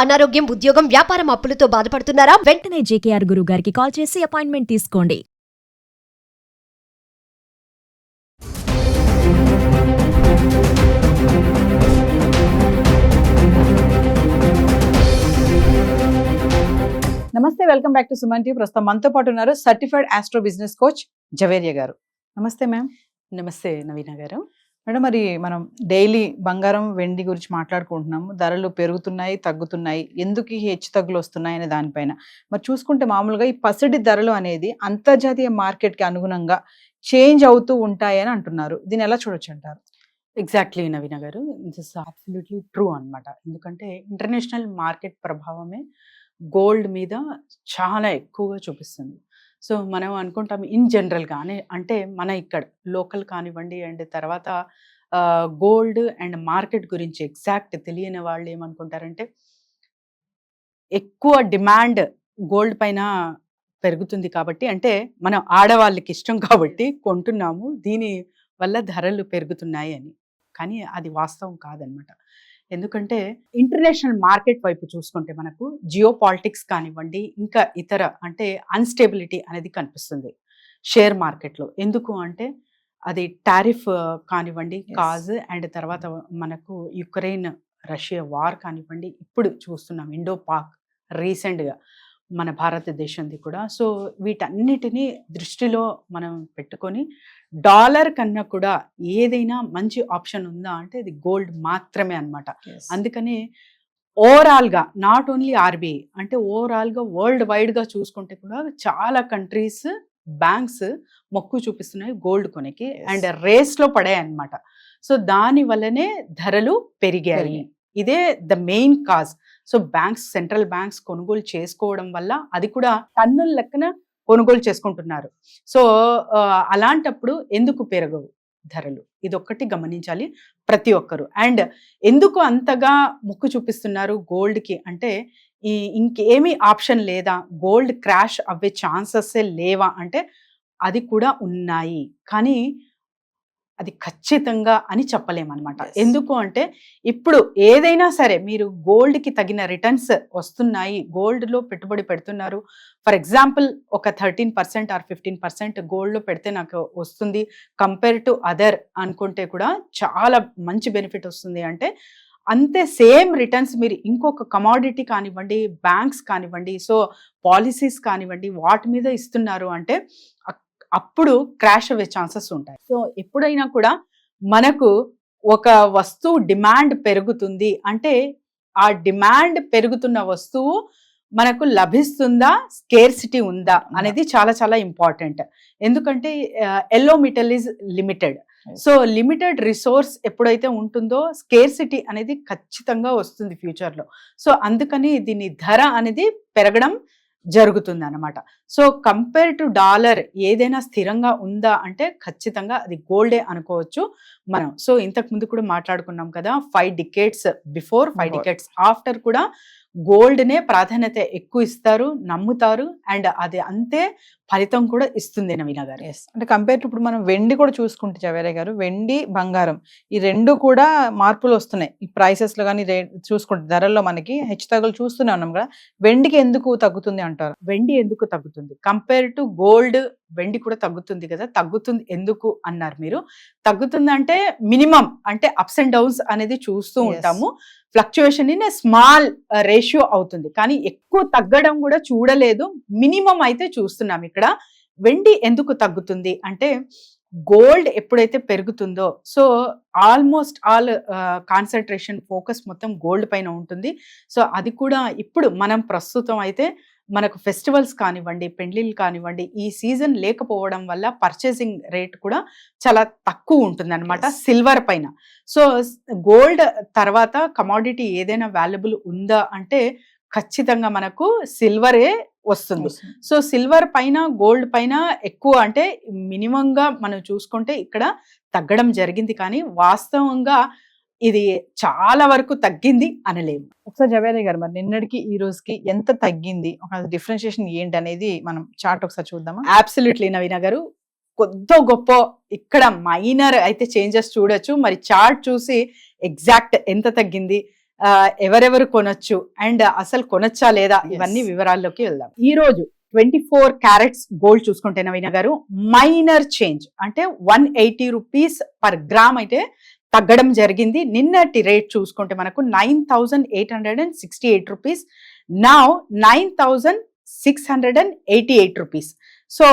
అనారోగ్యం, ఉద్యోగం, వ్యాపారం అప్పులతో బాధపడుతున్నారా? వెంటనే జేకేఆర్ గురువు గారికి కాల్ చేసి అపాయింట్మెంట్ తీసుకోండి. నమస్తే, welcome back to Suman TV. ప్రస్తుతం మనతో పాటు ఉన్నారు certified astro business coach Javeria గారు. నమస్తే మ్యామ్. నమస్తే నవీన గారు. మేడం, మరి మనం డైలీ బంగారం వెండి గురించి మాట్లాడుకుంటున్నాము. ధరలు పెరుగుతున్నాయి, తగ్గుతున్నాయి, ఎందుకు ఈ హెచ్చు తగ్గులు వస్తున్నాయి అనే దానిపైన మరి చూసుకుంటే మామూలుగా ఈ పసిడి ధరలు అనేది అంతర్జాతీయ మార్కెట్కి అనుగుణంగా చేంజ్ అవుతూ ఉంటాయని అంటున్నారు. దీన్ని ఎలా చూడొచ్చు అంటారు? ఎగ్జాక్ట్లీ నవీన గారు, దిస్ అబ్సల్యూట్లీ ట్రూ అన్నమాట. ఎందుకంటే ఇంటర్నేషనల్ మార్కెట్ ప్రభావమే గోల్డ్ మీద చాలా ఎక్కువగా చూపిస్తుంది. సో మనం అనుకుంటాం ఇన్ జనరల్గానే, అంటే మన ఇక్కడ లోకల్ కానివ్వండి అండ్ తర్వాత గోల్డ్ అండ్ మార్కెట్ గురించి ఎగ్జాక్ట్ తెలియని వాళ్ళు ఏమనుకుంటారంటే ఎక్కువ డిమాండ్ గోల్డ్ పైన పెరుగుతుంది కాబట్టి, అంటే మనం ఆడవాళ్ళకి ఇష్టం కాబట్టి కొంటున్నాము, దీని వల్ల ధరలు పెరుగుతున్నాయి అని. కానీ అది వాస్తవం కాదనమాట. ఎందుకంటే ఇంటర్నేషనల్ మార్కెట్ వైపు చూసుకుంటే మనకు జియో పాలిటిక్స్ కానివ్వండి, ఇంకా ఇతర అంటే అన్స్టేబిలిటీ అనేది కనిపిస్తుంది షేర్ మార్కెట్లో. ఎందుకు అంటే అది టారిఫ్ కానివ్వండి, కాజ్ అండ్ తర్వాత మనకు యుక్రెయిన్ రష్యా వార్ కానివ్వండి, ఇప్పుడు చూస్తున్నాం ఇండో పాక్ రీసెంట్గా మన భారతదేశంది కూడా. సో వీటన్నిటినీ దృష్టిలో మనం పెట్టుకొని డాలర్ కన్నా కూడా ఏదైనా మంచి ఆప్షన్ ఉందా అంటే అది గోల్డ్ మాత్రమే అన్నమాట. అందుకని ఓవరాల్గా నాట్ ఓన్లీ ఆర్బీఐ అంటే ఓవరాల్గా వరల్డ్ వైడ్గా చూసుకుంటే కూడా చాలా కంట్రీస్ బ్యాంక్స్ మొక్కు చూపిస్తున్నాయి గోల్డ్ కొనికి అండ్ రేస్లో పడాయి అన్నమాట. సో దాని వల్లనే ధరలు పెరిగాయి. ఇదే the main cause. So banks, central banks కొనుగోలు చేసుకోవడం వల్ల అది కూడా టన్నుల లెక్కన కొనుగోలు చేసుకుంటున్నారు. సో అలాంటప్పుడు ఎందుకు పెరగవు ధరలు? ఇదొక్కటి గమనించాలి ప్రతి ఒక్కరు. అండ్ ఎందుకు అంతగా మొక్కు చూపిస్తున్నారు గోల్డ్కి అంటే ఇంకేమీ ఆప్షన్ లేదా, గోల్డ్ క్రాష్ అవ్వే ఛాన్సెస్ లేవా అంటే అది కూడా ఉన్నాయి, కానీ అది ఖచ్చితంగా అని చెప్పలేమన్నమాట. ఎందుకు అంటే ఇప్పుడు ఏదైనా సరే మీరు గోల్డ్కి తగిన రిటర్న్స్ వస్తున్నాయి, గోల్డ్లో పెట్టుబడి పెడుతున్నారు. ఫర్ ఎగ్జాంపుల్ ఒక 13% ఆర్ 15% గోల్డ్లో పెడితే నాకు వస్తుంది కంపేర్ టు అదర్ అనుకుంటే కూడా చాలా మంచి బెనిఫిట్ వస్తుంది. అంటే అంతే సేమ్ రిటర్న్స్ మీరు ఇంకొక కమాడిటీ కానివ్వండి, బ్యాంక్స్ కానివ్వండి, సో పాలసీస్ కానివ్వండి, వాటి మీద ఇస్తున్నారు అంటే అప్పుడు క్రాష్ అయ్యే ఛాన్సెస్ ఉంటాయి. సో ఎప్పుడైనా కూడా మనకు ఒక వస్తువు డిమాండ్ పెరుగుతుంది అంటే ఆ డిమాండ్ పెరుగుతున్న వస్తువు మనకు లభిస్తుందా, స్కేర్సిటీ ఉందా అనేది చాలా చాలా ఇంపార్టెంట్. ఎందుకంటే yellow metal is limited. So limited resource ఎప్పుడైతే ఉంటుందో స్కేర్సిటీ అనేది ఖచ్చితంగా వస్తుంది ఫ్యూచర్లో. సో అందుకని దీని ధర అనేది పెరగడం జరుగుతుంది అన్నమాట. సో కంపేర్ టు డాలర్ ఏదైనా స్థిరంగా ఉందా అంటే ఖచ్చితంగా అది గోల్డే అనుకోవచ్చు మనం. సో ఇంతకు ముందు కూడా మాట్లాడుకున్నాం కదా, 5 decades బిఫోర్, 5 decades ఆఫ్టర్ కూడా గోల్డ్నే ప్రాధాన్యత ఎక్కువ ఇస్తారు, నమ్ముతారు అండ్ అది అంతే ఫలితం కూడా ఇస్తుంది నవీన గారు. అంటే కంపేర్ టు ఇప్పుడు మనం వెండి కూడా చూసుకుంటే జవేరియా గారు, వెండి బంగారం ఈ రెండు కూడా మార్పులు వస్తున్నాయి. ఈ ప్రైసెస్ లో కానీ చూసుకుంటే ధరల్లో మనకి హెచ్చు తగ్గులు చూస్తూనే ఉన్నాం కదా. వెండికి ఎందుకు తగ్గుతుంది అంటారు? వెండి ఎందుకు తగ్గుతుంది కంపేర్ టు గోల్డ్? వెండి కూడా తగ్గుతుంది కదా. తగ్గుతుంది ఎందుకు అన్నారు మీరు? తగ్గుతుంది అంటే మినిమం అంటే అప్స్ అండ్ డౌన్స్ అనేది చూస్తూ ఉంటాము. ఫ్లక్చుయేషన్ ఇన్ స్మాల్ రేషియో అవుతుంది, కానీ ఎక్కువ తగ్గడం కూడా చూడలేదు, మినిమం అయితే చూస్తున్నాం ఇక్కడ. వెండి ఎందుకు తగ్గుతుంది అంటే గోల్డ్ ఎప్పుడైతే పెరుగుతుందో so almost all concentration focus మొత్తం గోల్డ్ పైన ఉంటుంది. సో అది కూడా ఇప్పుడు మనం ప్రస్తుతం అయితే మనకు ఫెస్టివల్స్ కానివ్వండి, పెండ్లిళ్ళు కానివ్వండి, ఈ సీజన్ లేకపోవడం వల్ల పర్చేసింగ్ రేట్ కూడా చాలా తక్కువ ఉంటుంది అనమాట సిల్వర్ పైన. సో గోల్డ్ తర్వాత కమాడిటీ ఏదైనా వాల్యుబుల్ ఉందా అంటే ఖచ్చితంగా మనకు సిల్వరే వస్తుంది. సో సిల్వర్ పైన గోల్డ్ పైన ఎక్కువ అంటే మినిమంగా మనం చూసుకుంటే ఇక్కడ తగ్గడం జరిగింది, కానీ వాస్తవంగా ఇది చాలా వరకు తగ్గింది అనలేము. ఒకసారి జవేరియా గారు, మరి నిన్నటికి ఈ రోజుకి ఎంత తగ్గింది, ఒక డిఫరెన్షియేషన్ ఏంటి అనేది మనం చార్ట్ ఒకసారి చూద్దామా? అబ్సల్యూట్లీ నవీన గారు, కొద్దో గొప్ప ఇక్కడ మైనర్ అయితే చేంజెస్ చూడొచ్చు. మరి చార్ట్ చూసి ఎగ్జాక్ట్ ఎంత తగ్గింది ఎవరెవరు కొనొచ్చు అండ్ అసలు కొనొచ్చా లేదా ఇవన్నీ Yes. వివరాల్లోకి వెళ్దాం. ఈ రోజు 24 క్యారెట్స్ గోల్డ్ చూసుకుంటే నవీన గారు మైనర్ చేంజ్ అంటే 180 రూపీస్ పర్ గ్రామ్ అయితే తగ్గడం జరిగింది. నిన్నటి రేట్ చూసుకుంటే మనకు 9,868 rupees, now 9,688 rupees. So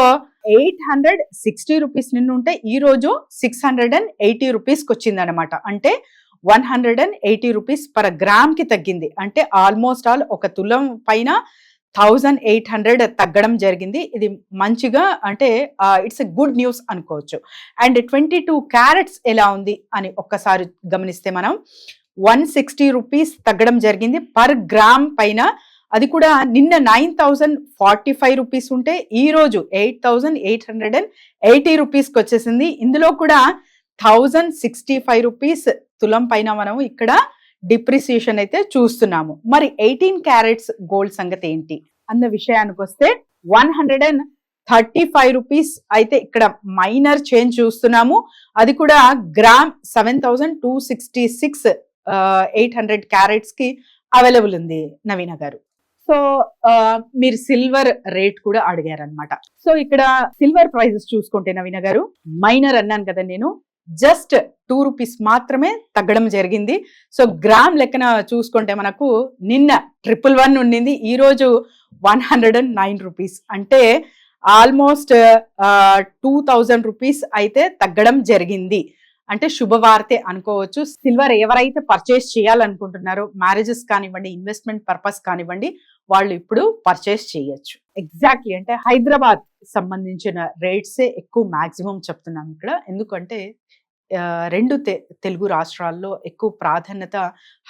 860 rupees నిన్న ఉంటే ఈ రోజు 680 రూపీస్కి వచ్చింది అనమాట. అంటే 180 రూపీస్ పర్ గ్రామ్ కి తగ్గింది. అంటే ఆల్మోస్ట్ ఆల్ ఒక తులం పైన 1800 తగ్గడం జరిగింది. ఇది మంచిగా అంటే ఇట్స్ ఎ గుడ్ న్యూస్ అనుకోవచ్చు. అండ్ 22 క్యారెట్స్ ఎలా ఉంది అని ఒక్కసారి గమనిస్తే మనం 160 రూపీస్ తగ్గడం జరిగింది పర్ గ్రామ్ పైన. అది కూడా నిన్న 9,045 రూపీస్ ఉంటే ఈ రోజు 8,880 రూపీస్కి వచ్చేసింది. ఇందులో కూడా 1,065 రూపీస్ తులం పైన మనం ఇక్కడ డిప్రిసియేషన్ అయితే చూస్తున్నాము. మరి 18 క్యారెట్స్ గోల్డ్ సంగతి ఏంటి అన్న విషయానికి వస్తే 135 రూపీస్ అయితే ఇక్కడ మైనర్ చేంజ్ చూస్తున్నాము. అది కూడా గ్రామ్ 7,266 800 క్యారెట్స్ కి అవైలబుల్ ఉంది నవీన గారు. సో మీరు సిల్వర్ రేట్ కూడా అడిగారనమాట. సో ఇక్కడ సిల్వర్ ప్రైజెస్ చూసుకుంటే నవీన గారు మైనర్ అన్నాను కదా నేను, జస్ట్ 2 రూపీస్ మాత్రమే తగ్గడం జరిగింది. సో గ్రామ్ లెక్కన చూసుకుంటే మనకు నిన్న 111 ఉండింది, ఈ రోజు 109 రూపీస్. అంటే ఆల్మోస్ట్ 2,000 రూపీస్ అయితే తగ్గడం జరిగింది. అంటే శుభవార్తే అనుకోవచ్చు. సిల్వర్ ఎవరైతే పర్చేస్ చేయాలనుకుంటున్నారో మ్యారేజెస్ కానివ్వండి, ఇన్వెస్ట్మెంట్ పర్పస్ కానివ్వండి, వాళ్ళు ఇప్పుడు పర్చేస్ చేయొచ్చు. ఎగ్జాక్ట్లీ అంటే హైదరాబాద్ సంబంధించిన రేట్సే ఎక్కువ మాక్సిమం చెప్తున్నాం ఇక్కడ. ఎందుకంటే రెండు తెలుగు రాష్ట్రాల్లో ఎక్కువ ప్రాధాన్యత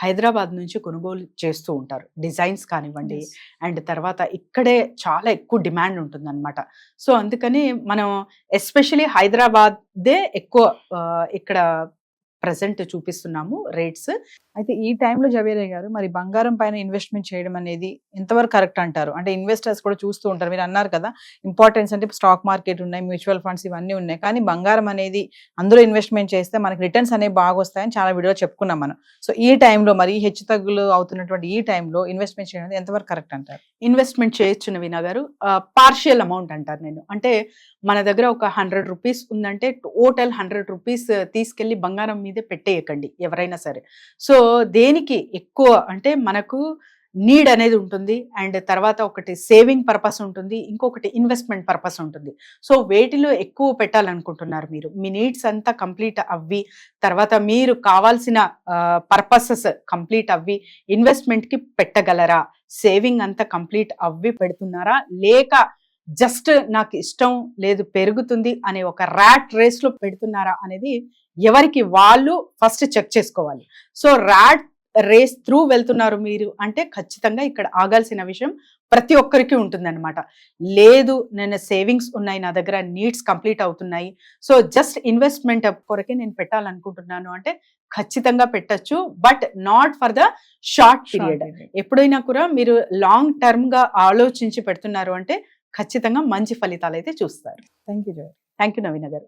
హైదరాబాద్ నుంచి కొనుగోలు చేస్తూ ఉంటారు. డిజైన్స్ కానివ్వండి అండ్ తర్వాత ఇక్కడే చాలా ఎక్కువ డిమాండ్ ఉంటుందన్నమాట. సో అందుకని మనం ఎస్పెషలీ హైదరాబాద్దే ఎక్కువ ఇక్కడ ప్రజెంట్ చూపిస్తున్నాము రేట్స్. అయితే ఈ టైంలో జవేరియా గారు మరి బంగారం పైన ఇన్వెస్ట్మెంట్ చేయడం అనేది ఎంతవరకు కరెక్ట్ అంటారు? అంటే ఇన్వెస్టర్స్ కూడా చూస్తూ ఉంటారు, మీరు అన్నారు కదా ఇంపార్టెన్స్ అంటే స్టాక్ మార్కెట్ ఉన్నాయి, మ్యూచువల్ ఫండ్స్ ఇవన్నీ ఉన్నాయి, కానీ బంగారం అనేది అందులో ఇన్వెస్ట్మెంట్ చేస్తే మనకి రిటర్న్స్ అనేవి బాగా వస్తాయని చాలా వీడియో చెప్పుకున్నాం మనం. సో ఈ టైంలో మరి హెచ్చు తగ్గులు అవుతున్నటువంటి ఈ టైంలో ఇన్వెస్ట్మెంట్ చేయడం ఎంతవరకు కరెక్ట్ అంటారు? ఇన్వెస్ట్మెంట్ చేయొచ్చు నవీన గారు. పార్షియల్ అమౌంట్ అంటారు నేను. అంటే మన దగ్గర ఒక 100 రూపీస్ ఉందంటే టోటల్ 100 రూపీస్ తీసుకెళ్లి బంగారం మీదే పెట్టేయకండి ఎవరైనా సరే. సో దేనికి ఎక్కువ అంటే మనకు నీడ్ అనేది ఉంటుంది అండ్ తర్వాత ఒకటి సేవింగ్ పర్పస్ ఉంటుంది, ఇంకొకటి ఇన్వెస్ట్మెంట్ పర్పస్ ఉంటుంది. సో వేటిలో ఎక్కువ పెట్టాలనుకుంటున్నారు మీరు? మీ నీడ్స్ అంతా కంప్లీట్ అవ్వి తర్వాత మీరు కావాల్సిన పర్పసెస్ కంప్లీట్ అవ్వి ఇన్వెస్ట్మెంట్కి పెట్టగలరా? సేవింగ్ అంతా కంప్లీట్ అవ్వి పెడుతున్నారా, లేక జస్ట్ నాకు ఇష్టం లేదు పెరుగుతుంది అనే ఒక ర్యాట్ రేస్ లో పెడుతున్నారా అనేది ఎవరికి వాళ్ళు ఫస్ట్ చెక్ చేసుకోవాలి. సో ర్యాట్ రేస్ త్రూ వెళ్తున్నారు మీరు అంటే ఖచ్చితంగా ఇక్కడ ఆగాల్సిన విషయం ప్రతి ఒక్కరికి ఉంటుందన్నమాట. లేదు నేను సేవింగ్స్ ఉన్నాయి, నా దగ్గర నీడ్స్ కంప్లీట్ అవుతున్నాయి, సో జస్ట్ ఇన్వెస్ట్మెంట్ కొరకే నేను పెట్టాలనుకుంటున్నాను అంటే ఖచ్చితంగా పెట్టచ్చు, but not for the short period. ఎప్పుడైనా కూడా మీరు లాంగ్ టర్మ్ గా ఆలోచించి పెడుతున్నారు అంటే ఖచ్చితంగా మంచి ఫలితాలు అయితే చూస్తారు. థ్యాంక్ యూ థ్యాంక్ యూ నవీన గారు.